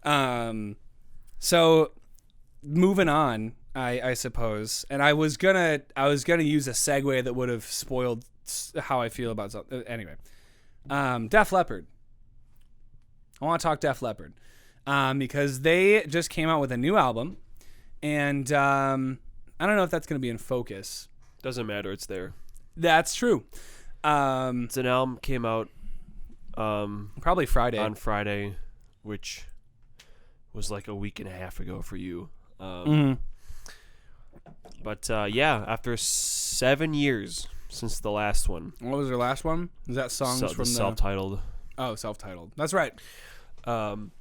So moving on, I suppose, and I was gonna use a segue that would have spoiled how I feel about something. Anyway, Def Leppard. I want to talk Def Leppard because they just came out with a new album, and I don't know if that's going to be in focus. Doesn't matter. It's there. That's true. It's an album came out probably Friday. On Friday, which was like a week and a half ago for you. But yeah, after 7 years since the last one. What was their last one? Is that songs from the self-titled? Oh, self-titled. That's right. And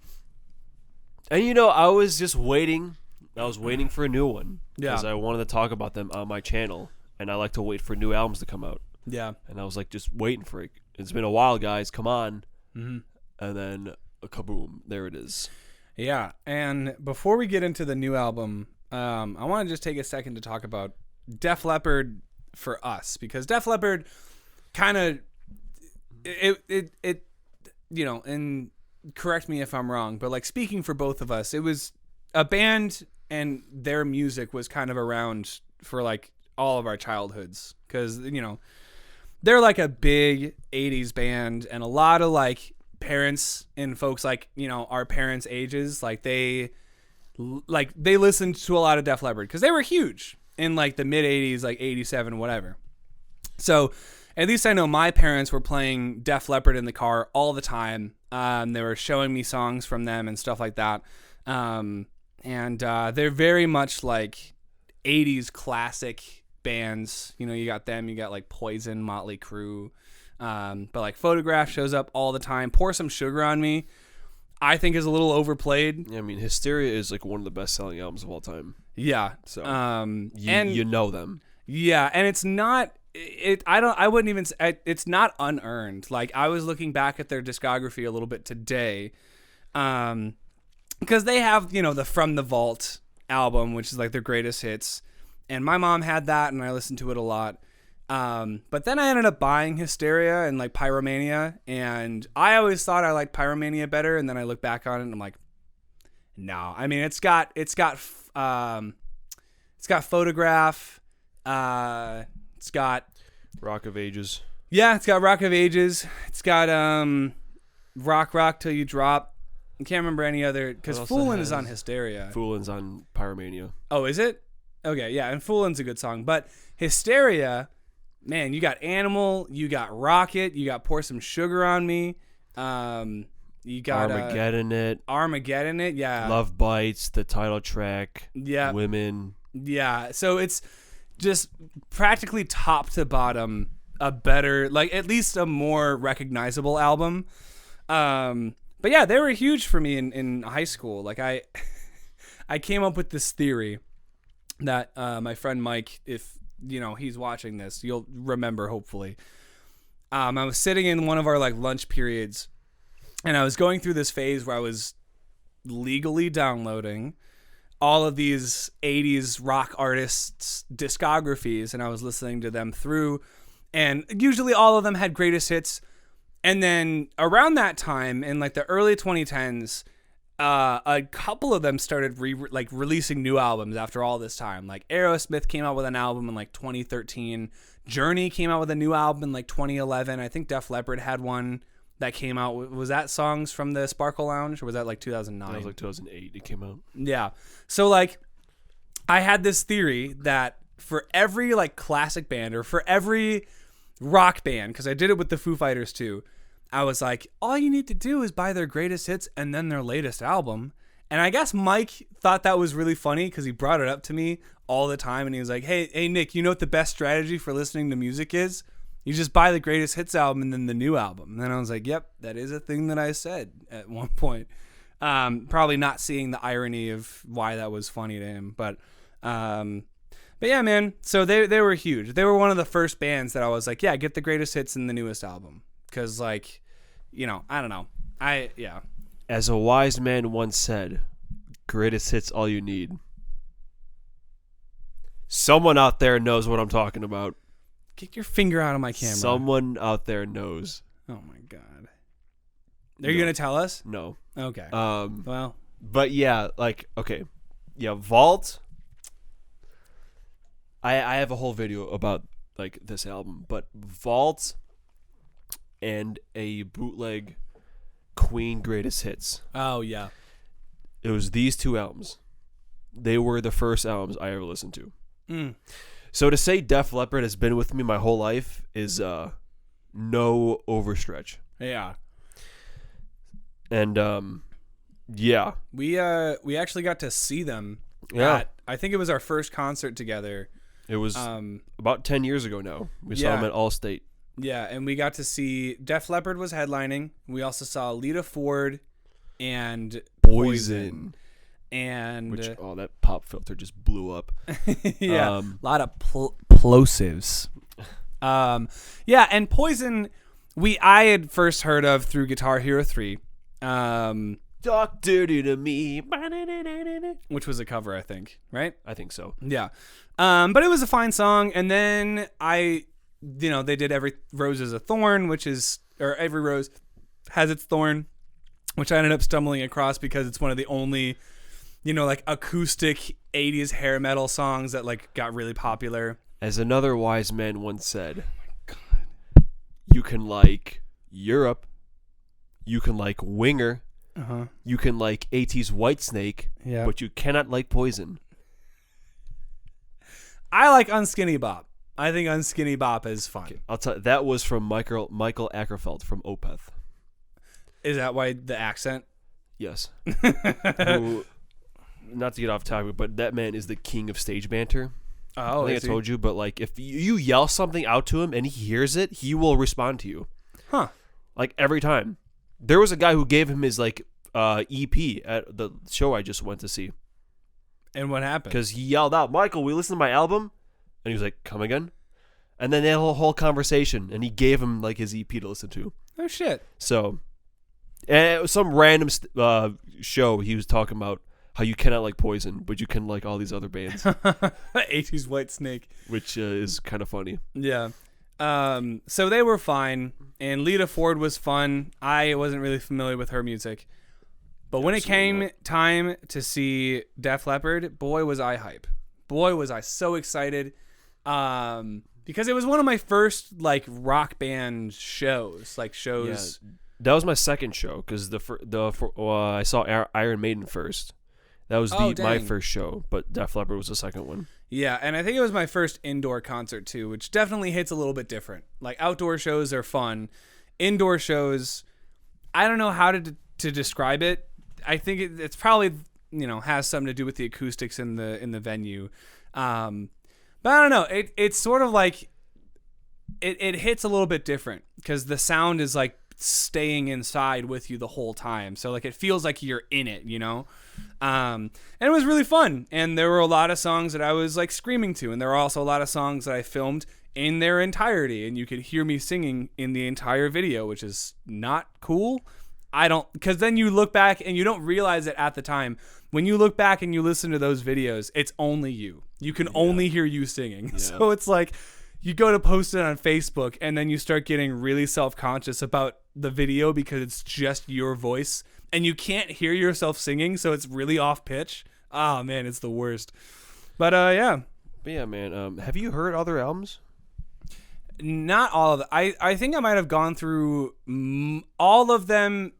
I was just waiting. I was waiting for a new one because I wanted to talk about them on my channel, and I like to wait for new albums to come out. Yeah. And I was like, just waiting for it. It's been a while, guys. Come on. Mm-hmm. And then kaboom, there it is. Yeah. And before we get into the new album, I want to just take a second to talk about Def Leppard for us, because Def Leppard kind of it and correct me if I'm wrong, but like speaking for both of us, it was a band and their music was kind of around for like all of our childhoods, because they're like a big 80s band, and a lot of like parents and folks like our parents' ages, like they listened to a lot of Def Leppard because they were huge in like the mid 80s, like 87, whatever. So at least I know my parents were playing Def Leppard in the car all the time. They were showing me songs from them and stuff like that. And they're very much like 80s classic bands. You got them, you got like Poison, Motley Crue. But like Photograph shows up all the time. Pour Some Sugar on Me, I think, is a little overplayed. Yeah, I mean, Hysteria is like one of the best-selling albums of all time. Yeah. So you know them. Yeah, and it's not. I wouldn't even say it's not unearned. Like, I was looking back at their discography a little bit today, because they have the From the Vault album, which is like their greatest hits, and my mom had that, and I listened to it a lot. But then I ended up buying Hysteria and like Pyromania, and I always thought I liked Pyromania better, and then I look back on it and I'm like, no. I mean, it's got Photograph. It's got Rock of Ages. Yeah, it's got Rock of Ages. It's got Rock Till You Drop. I can't remember any other, because Foolin' is on Hysteria. Foolin's on Pyromania. Oh, is it? Okay, yeah, and Foolin's a good song. But Hysteria, man, you got Animal, you got Rocket, you got Pour Some Sugar on Me. You got Armageddon It, yeah. Love Bites, the title track. Yeah. Women. Yeah, so it's just practically top to bottom a better, like at least a more recognizable album. But yeah, they were huge for me in high school. Like I came up with this theory that my friend Mike, if he's watching this, you'll remember hopefully. I was sitting in one of our like lunch periods, and I was going through this phase where I was legally downloading all of these 80s rock artists' discographies, and I was listening to them through, and usually all of them had greatest hits. And then around that time, in like the early 2010s, a couple of them started releasing new albums after all this time. Like Aerosmith came out with an album in like 2013. Journey came out with a new album in like 2011. I think Def Leppard had one that came out. Was that Songs from the Sparkle Lounge, or was that like 2009? That was like 2008 it came out. Yeah. So like I had this theory that for every like classic band, or for every rock band, because I did it with the Foo Fighters too, I was like, all you need to do is buy their greatest hits and then their latest album. And I guess Mike thought that was really funny because he brought it up to me all the time, and he was like, hey Nick, you know what the best strategy for listening to music is? You just buy the greatest hits album and then the new album. And then I was like, yep, that is a thing that I said at one point. Probably not seeing the irony of why that was funny to him. But yeah, man. So they were huge. They were one of the first bands that I was like, yeah, get the greatest hits in the newest album. Because like, I don't know. Yeah. As a wise man once said, greatest hits all you need. Someone out there knows what I'm talking about. Get your finger out of my camera. Someone out there knows. Oh my God. Are you going to tell us? No. Okay. Well, But yeah, like, okay. Yeah, Vault. I have a whole video about like this album, but Vault and a bootleg Queen Greatest Hits. Oh yeah. It was these two albums. They were the first albums I ever listened to. So to say Def Leppard has been with me my whole life is no overstretch. Yeah. And yeah. We actually got to see them. Yeah. I think it was our first concert together. It was about 10 years ago now. We saw them at Allstate. Yeah, and we got to see Def Leppard was headlining. We also saw Lita Ford and Poison. And which that pop filter just blew up. Yeah, a lot of plosives. Yeah, and Poison I had first heard of through Guitar Hero 3. Talk dirty to me. Which was a cover, I think, right? I think so. Yeah. But it was a fine song, and then they did Every Rose is a Thorn, or Every Rose has its thorn, which I ended up stumbling across because it's one of the only, like acoustic 80s hair metal songs that like got really popular. As another wise man once said, oh my God, you can like Europe, you can like Winger, you can like 80s Whitesnake, but you cannot like Poison. I like Unskinny Bop. I think Unskinny Bop is fun. Okay, I'll tell you, that was from Michael Ackerfeld from Opeth. Is that why the accent? Yes. Who, not to get off topic, but that man is the king of stage banter. Oh, I think I told you, but like if you yell something out to him and he hears it, he will respond to you. Huh. Like every time. There was a guy who gave him his like EP at the show I just went to see. And what happened? Because he yelled out, "Michael, we listened to my album?" And he was like, "Come again?" And then they had a whole conversation, and he gave him like his EP to listen to. Oh shit! So, and it was some random show. He was talking about how you cannot like Poison, but you can like all these other bands. 80s Whitesnake, which is kind of funny. Yeah. So they were fine, and Lita Ford was fun. I wasn't really familiar with her music. But when it came time to see Def Leppard, boy, was I hype. Boy, was I so excited. Because it was one of my first, like, rock band shows. Yeah, that was my second show, because I saw Iron Maiden first. That was my first show, but Def Leppard was the second one. Yeah, and I think it was my first indoor concert, too, which definitely hits a little bit different. Like, outdoor shows are fun. Indoor shows, I don't know how to describe it. I think it's probably has something to do with the acoustics in the venue, but I don't know. It's sort of like it hits a little bit different because the sound is like staying inside with you the whole time. So like it feels like you're in it, and it was really fun. And there were a lot of songs that I was like screaming to, and there were also a lot of songs that I filmed in their entirety, and you could hear me singing in the entire video, which is not cool. Because then you look back and you don't realize it at the time. When you look back and you listen to those videos, it's only you. You can only hear you singing. Yeah. So it's like you go to post it on Facebook and then you start getting really self-conscious about the video because it's just your voice and you can't hear yourself singing, so it's really off pitch. Oh man, it's the worst. But yeah. But yeah, man. Have you heard other albums? Not all of them. I think I might have gone through all of them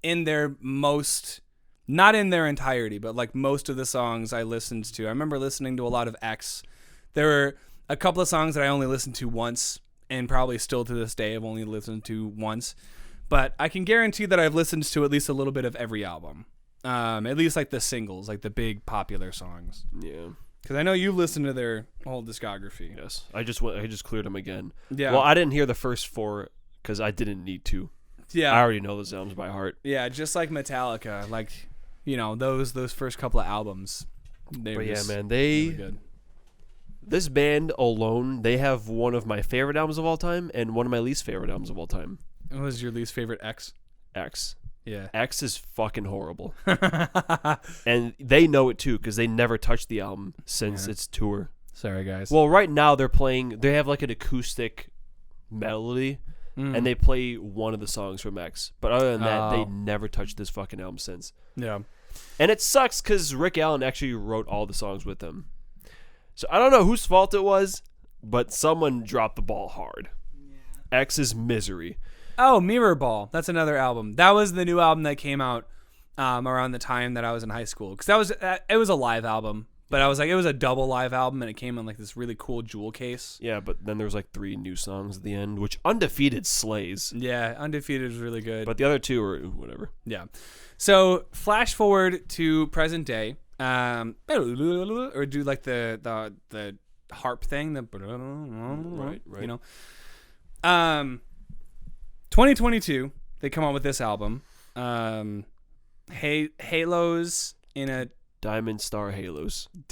in their most, not in their entirety, but like most of the songs I listened to. I remember listening to a lot of X. There were a couple of songs that I only listened to once, and probably still to this day I've only listened to once. But I can guarantee that I've listened to at least a little bit of every album. At least like the singles, like the big popular songs. Yeah. Because I know you've listened to their whole discography. Yes. I just cleared them again. Yeah. Well, I didn't hear the first 4 because I didn't need to. Yeah. I already know those albums by heart. Yeah, just like Metallica, like those first couple of albums. But yeah, man, really good. This band alone, they have one of my favorite albums of all time and one of my least favorite albums of all time. What was your least favorite? X. Yeah. X is fucking horrible. And they know it too because they never touched the album since its tour. Sorry, guys. Well, right now they have like an acoustic melody. And they play one of the songs from X. But other than that, they never touched this fucking album since. Yeah. And it sucks because Rick Allen actually wrote all the songs with him. So I don't know whose fault it was, but someone dropped the ball hard. Yeah. X's Misery. Oh, Mirror Ball. That's another album. That was the new album that came out around the time that I was in high school. Because it was a live album. But I was like, it was a double live album, and it came in like this really cool jewel case. Yeah, but then there was like 3 new songs at the end, which Undefeated slays. Yeah, Undefeated is really good. But the other 2 were whatever. Yeah. So flash forward to present day, or do like the harp thing, the right. You know. 2022, they come out with this album, Halos in a Diamond Star Halos. Yeah.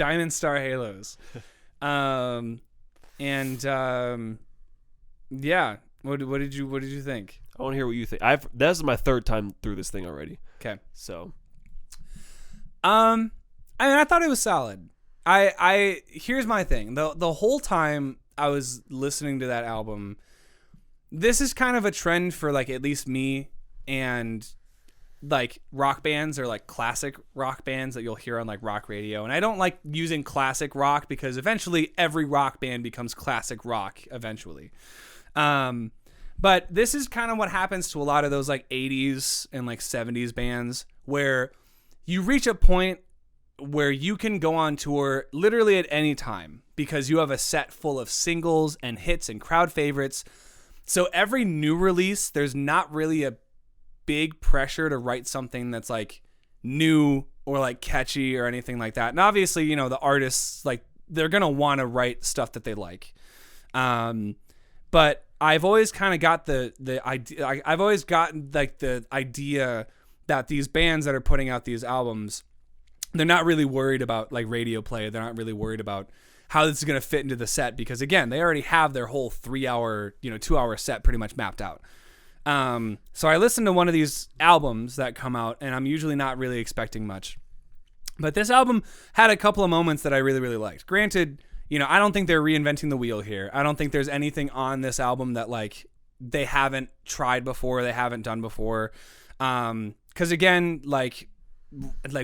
What did you think? I want to hear what you think. This is my 3rd time through this thing already. Okay. So, I mean, I thought it was solid. Here's my thing. The whole time I was listening to that album, this is kind of a trend for like at least me and like rock bands or like classic rock bands that you'll hear on like rock radio. And I don't like using classic rock because eventually every rock band becomes classic rock eventually. But this is kind of what happens to a lot of those like 80s and like 70s bands where you reach a point where you can go on tour literally at any time because you have a set full of singles and hits and crowd favorites. So every new release, there's not really a big pressure to write something that's like new or like catchy or anything like that. And obviously, you know, the artists, like, they're going to want to write stuff that they like. But I've always kind of got the idea. I've always gotten like the idea that these bands that are putting out these albums, they're not really worried about like radio play. They're not really worried about how this is going to fit into the set because again, they already have their whole 3-hour, 2-hour set pretty much mapped out. So I listened to one of these albums that come out and I'm usually not really expecting much, but this album had a couple of moments that I really, really liked. Granted, I don't think they're reinventing the wheel here. I don't think there's anything on this album that like they haven't tried before, they haven't done before. 'Cause again, like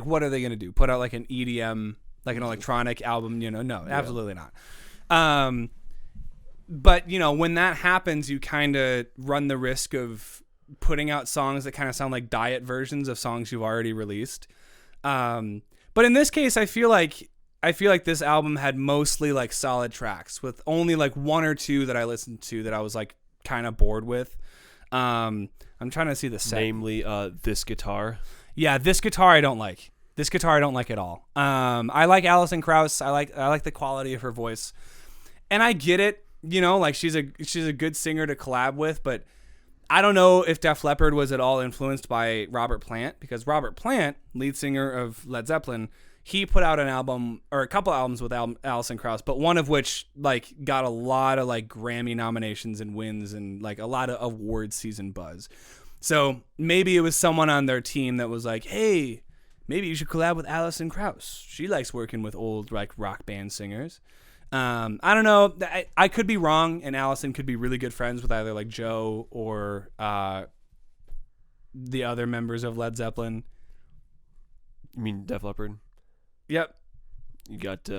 what are they going to do? Put out like an EDM, like an electronic album, no, absolutely not. But, when that happens, you kind of run the risk of putting out songs that kind of sound like diet versions of songs you've already released. But in this case, I feel like this album had mostly like solid tracks with only like 1 or 2 that I listened to that I was like kind of bored with. I'm trying to see the set. Namely, This Guitar. Yeah, This Guitar I don't like. This Guitar I don't like at all. I like Alison Krauss. I like the quality of her voice. And I get it. Like she's a good singer to collab with, but I don't know if Def Leppard was at all influenced by Robert Plant because Robert Plant, lead singer of Led Zeppelin, he put out an album or a couple albums with Alison Krauss, but one of which like got a lot of like Grammy nominations and wins and like a lot of award season buzz. So maybe it was someone on their team that was like, hey, maybe you should collab with Alison Krauss. She likes working with old like rock band singers. I don't know. I could be wrong, and Allison could be really good friends with either like Joe or the other members of Led Zeppelin. You mean Def Leppard? Yep. You got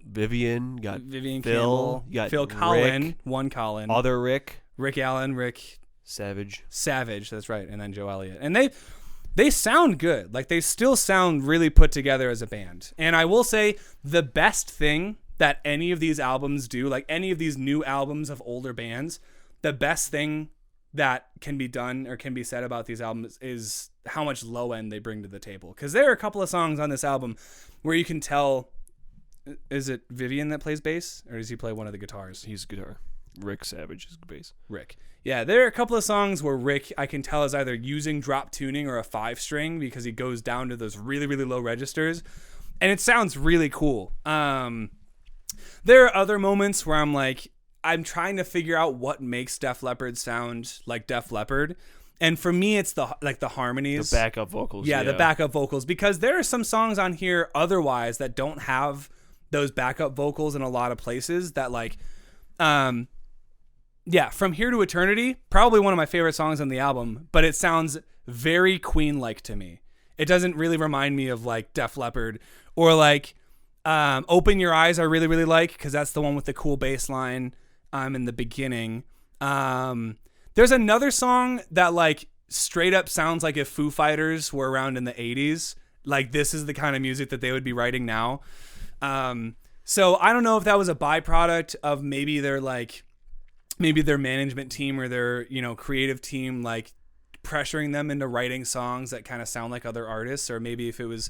Vivian. You got Vivian Phil. Campbell. You got Phil Collin. Rick, One Collin. Other Rick. Rick Allen. Rick Savage. That's right. And then Joe Elliott. And they sound good. Like they still sound really put together as a band. And I will say the best thing that any of these albums do, like any of these new albums of older bands, the best thing that can be done or can be said about these albums is how much low end they bring to the table. Because there are a couple of songs on this album where you can tell, is it Vivian that plays bass or does he play one of the guitars? He's guitar. Rick Savage is bass. Rick. Yeah, there are a couple of songs where Rick, I can tell, is either using drop tuning or a 5-string because he goes down to those really, really low registers. And it sounds really cool. There are other moments where I'm trying to figure out what makes Def Leppard sound like Def Leppard. And for me, it's the harmonies. The backup vocals. Yeah, the backup vocals. Because there are some songs on here otherwise that don't have those backup vocals in a lot of places that From Here to Eternity, probably one of my favorite songs on the album, but it sounds very Queen-like to me. It doesn't really remind me of like Def Leppard or like Open Your Eyes. I really, really like because that's the one with the cool bass line in the beginning. There's another song that like straight up sounds like if Foo Fighters were around in the 80s. Like this is the kind of music that they would be writing now. So I don't know if that was a byproduct of maybe their management team or their, creative team, like pressuring them into writing songs that kind of sound like other artists, or maybe if it was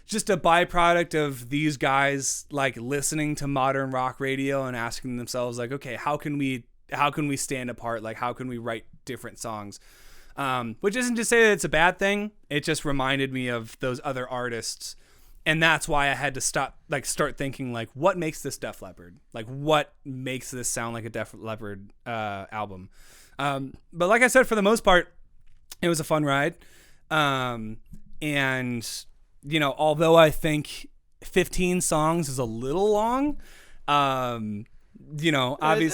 just a byproduct of these guys like listening to modern rock radio and asking themselves like, okay, how can we stand apart? Like, how can we write different songs? Which isn't to say that it's a bad thing. It just reminded me of those other artists. And that's why I had to start thinking like, what makes this Def Leppard? Like, what makes this sound like a Def Leppard album? But like I said, for the most part, it was a fun ride. And although I think 15 songs is a little long, obviously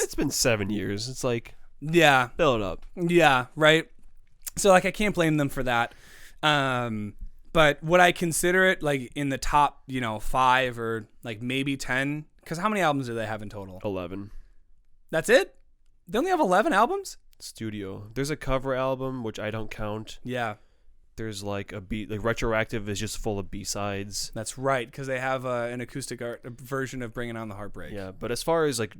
it's been 7 years. It's like, yeah, fill it up. Yeah, right. So like, I can't blame them for that. But would I consider it like in the top, 5 or like maybe 10? Because how many albums do they have in total? 11. That's it? They only have 11 albums? Studio. There's a cover album, which I don't count. Yeah. There's like a beat, like Retroactive is just full of B-sides. That's right, because they have an acoustic version of Bringing On the Heartbreak. Yeah, but as far as like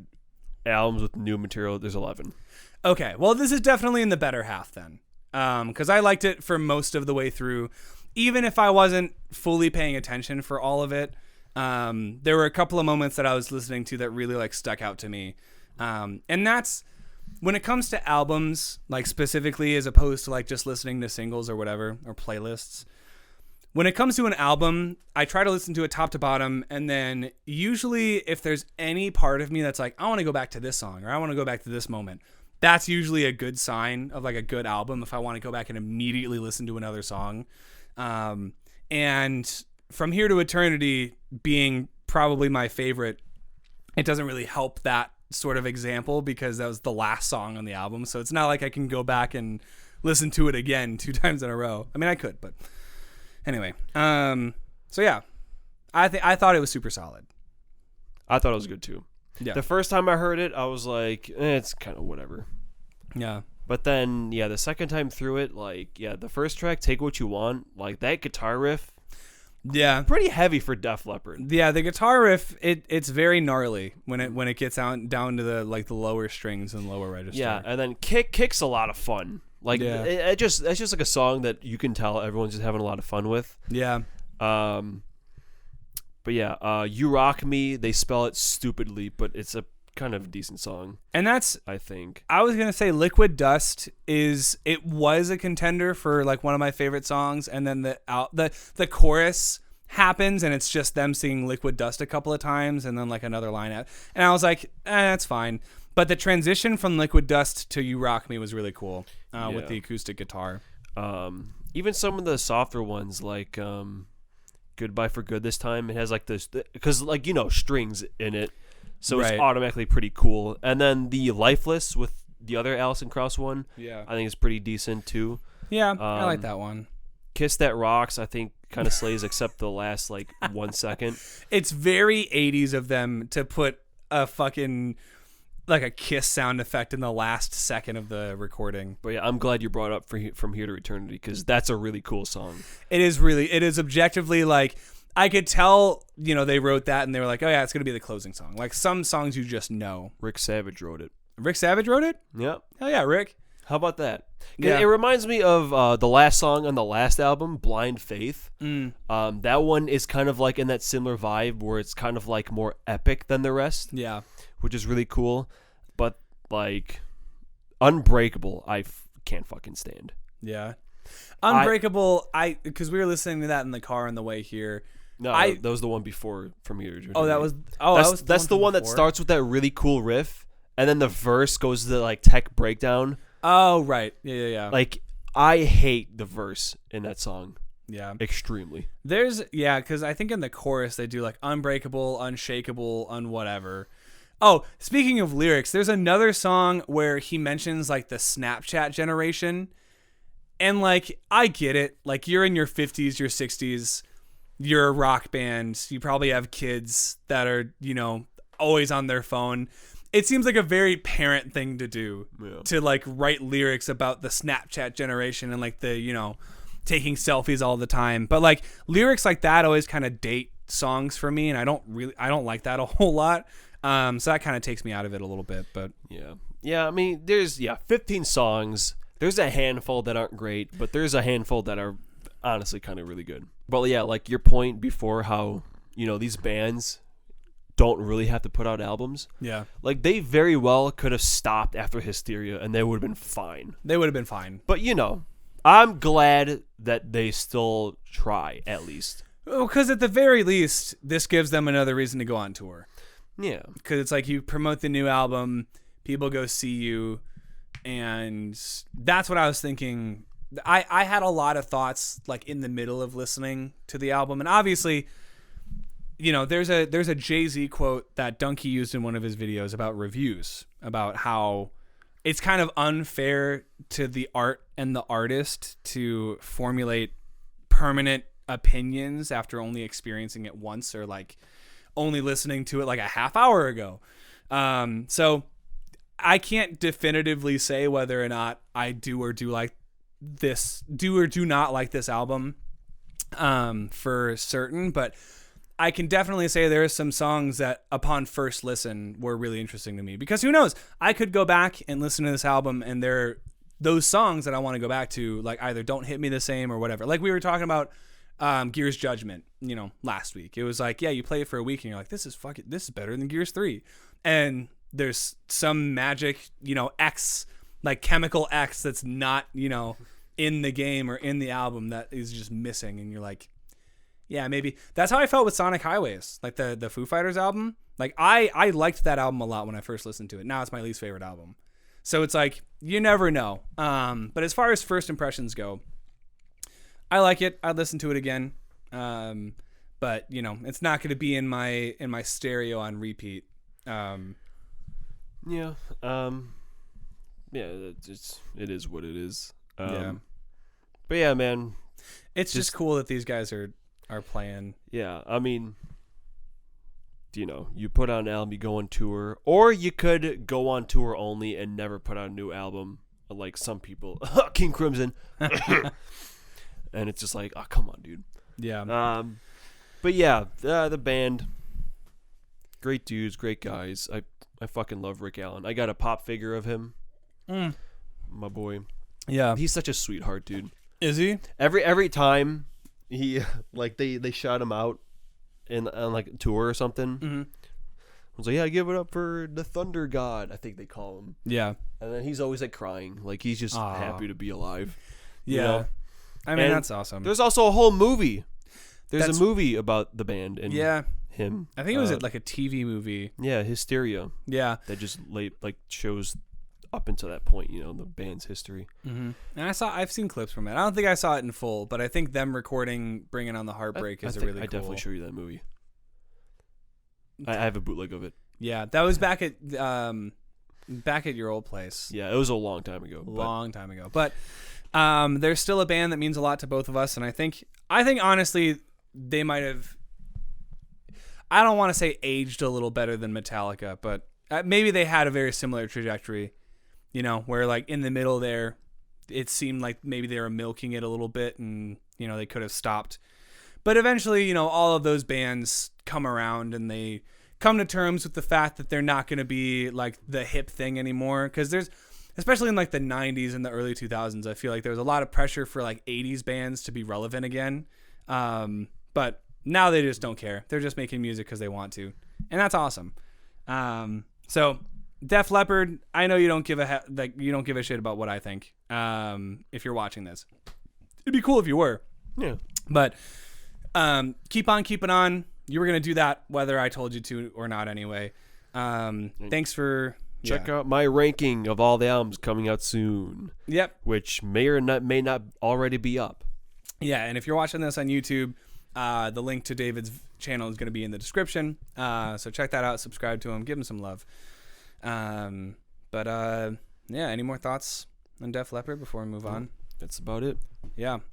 albums with new material, there's 11. Okay, well, this is definitely in the better half then. Because I liked it for most of the way through. Even if I wasn't fully paying attention for all of it, there were a couple of moments that I was listening to that really like stuck out to me. And that's when it comes to albums, like specifically as opposed to like just listening to singles or whatever, or playlists. When it comes to an album, I try to listen to it top to bottom. And then usually if there's any part of me that's like, I want to go back to this song or I want to go back to this moment, that's usually a good sign of like a good album. If I want to go back and immediately listen to another song. And From Here to Eternity being probably my favorite, it doesn't really help that sort of example because that was the last song on the album. So it's not like I can go back and listen to it again 2 times in a row. I mean, I could, but anyway. So yeah, I thought it was super solid. I thought it was good too. Yeah. The first time I heard it, I was like, it's kind of whatever. Yeah. But then, yeah, the second time through it, like, yeah, the first track, Take What You Want, like that guitar riff, yeah, pretty heavy for Def Leppard. Yeah, the guitar riff, it's very gnarly when it gets down to the like the lower strings and lower register. Yeah, and then kick's a lot of fun. Like, yeah. it's just like a song that you can tell everyone's just having a lot of fun with. Yeah. But yeah, You Rock Me, they spell it stupidly, but it's a kind of decent song. And that's, I think. I was going to say Liquid Dust was a contender for like one of my favorite songs. And then the chorus happens and it's just them singing Liquid Dust a couple of times and then like another line out. And I was like, that's fine. But the transition from Liquid Dust to You Rock Me was really cool with the acoustic guitar. Even some of the softer ones like Goodbye for Good this time, it has like this, because like, strings in it. So It's automatically pretty cool. And then the Lifeless with the other Alison Krauss one, I think is pretty decent too. Yeah, I like that one. Kiss That Rocks, I think kind of slays except the last like 1 second. It's very 80s of them to put a fucking like a kiss sound effect in the last second of the recording. But yeah, I'm glad you brought up From Here to Eternity because that's a really cool song. It is objectively like, I could tell, they wrote that and they were like, oh yeah, it's going to be the closing song. Like some songs you just know. Rick Savage wrote it. Rick Savage wrote it? Yep. Hell yeah, Rick. How about that? Yeah. It reminds me of the last song on the last album, Blind Faith. That one is kind of like in that similar vibe where it's kind of like more epic than the rest. Yeah. Which is really cool. But like Unbreakable, I can't fucking stand. Yeah. Unbreakable, because we were listening to that in the car on the way here. No, that was the one before From Here to Eternity. That's the one that starts with that really cool riff, and then the verse goes to the like tech breakdown. Oh right, yeah. Like I hate the verse in that song. Yeah, extremely. Because I think in the chorus they do like unbreakable, unshakable, unwhatever. Oh, speaking of lyrics, there's another song where he mentions like the Snapchat generation. And like, I get it. Like, you're in your 50s, your 60s, you're a rock band. You probably have kids that are, always on their phone. It seems like a very parent thing to do, to like write lyrics about the Snapchat generation and like the, taking selfies all the time. But like lyrics like that always kind of date songs for me. And I don't like that a whole lot. So that kind of takes me out of it a little bit, but yeah. I mean, there's 15 songs. There's a handful that aren't great, but there's a handful that are honestly kind of really good. But yeah, like your point before, how these bands don't really have to put out albums. Yeah, like they very well could have stopped after Hysteria, and they would have been fine. But I'm glad that they still try at least. Well, because at the very least, this gives them another reason to go on tour. Yeah, because it's like you promote the new album, people go see you, and that's what I was thinking. I had a lot of thoughts like in the middle of listening to the album, and obviously, there's a Jay-Z quote that Donkey used in one of his videos about reviews, about how it's kind of unfair to the art and the artist to formulate permanent opinions after only experiencing it once, or like only listening to it like a half hour ago. So I can't definitively say whether or not I do or do not like this album for certain, but I can definitely say there are some songs that upon first listen were really interesting to me, because who knows, I could go back and listen to this album and those songs that I want to go back to like either don't hit me the same or whatever. Like we were talking about Gears Judgment, last week. It was like, yeah, you play it for a week and you're like, this is better than Gears 3. And there's some magic, X, like chemical X that's not, in the game or in the album that is just missing. And you're like, yeah, maybe. That's how I felt with Sonic Highways, like the Foo Fighters album. Like I liked that album a lot when I first listened to it. Now it's my least favorite album. So it's like, you never know. But as far as first impressions go, I like it. I'd listen to it again. But it's not going to be in my stereo on repeat. Yeah. It is what it is. Yeah. But yeah, man, it's just cool that these guys are playing. Yeah, I mean, you put out an album, you go on tour, or you could go on tour only and never put out a new album, like some people, King Crimson, and it's just like, oh, come on, dude. Yeah. But yeah, the band, great dudes, great guys. I fucking love Rick Allen. I got a pop figure of him. My boy. Yeah. He's such a sweetheart, dude. Is he? Every time he like they shot him out on like a tour or something. Mm-hmm. I was like, yeah, give it up for the Thunder God, I think they call him. Yeah. And then he's always like crying, like he's just happy to be alive. Yeah. I mean, that's awesome. There's also a whole movie. There's a movie about the band and him. I think it was like a TV movie. Yeah, Hysteria. Yeah. That just shows up until that point, the band's history. Mm-hmm. And I've seen clips from it. I don't think I saw it in full, but I think them recording Bringing on the Heartbreak is really cool. I definitely show you that movie. I have a bootleg of it. Yeah, that was back at your old place. Yeah, it was a long time ago. But there's still a band that means a lot to both of us, and I think honestly they might have, I don't want to say aged a little better than Metallica, but maybe they had a very similar trajectory. Where like in the middle there, it seemed like maybe they were milking it a little bit and, they could have stopped. But eventually, all of those bands come around and they come to terms with the fact that they're not going to be like the hip thing anymore. Because there's, especially in like the 90s and the early 2000s, I feel like there was a lot of pressure for like 80s bands to be relevant again. But now they just don't care. They're just making music because they want to. And that's awesome. So Def Leppard, I know you don't give a shit about what I think. If you're watching this, it'd be cool if you were. Yeah. But keep on keeping on. You were gonna do that whether I told you to or not. Anyway. Thanks for check out my ranking of all the albums coming out soon. Yep. Which may not already be up. Yeah, and if you're watching this on YouTube, the link to David's channel is going to be in the description. So check that out. Subscribe to him. Give him some love. Any more thoughts on Def Leppard before we move on? That's about it. Yeah.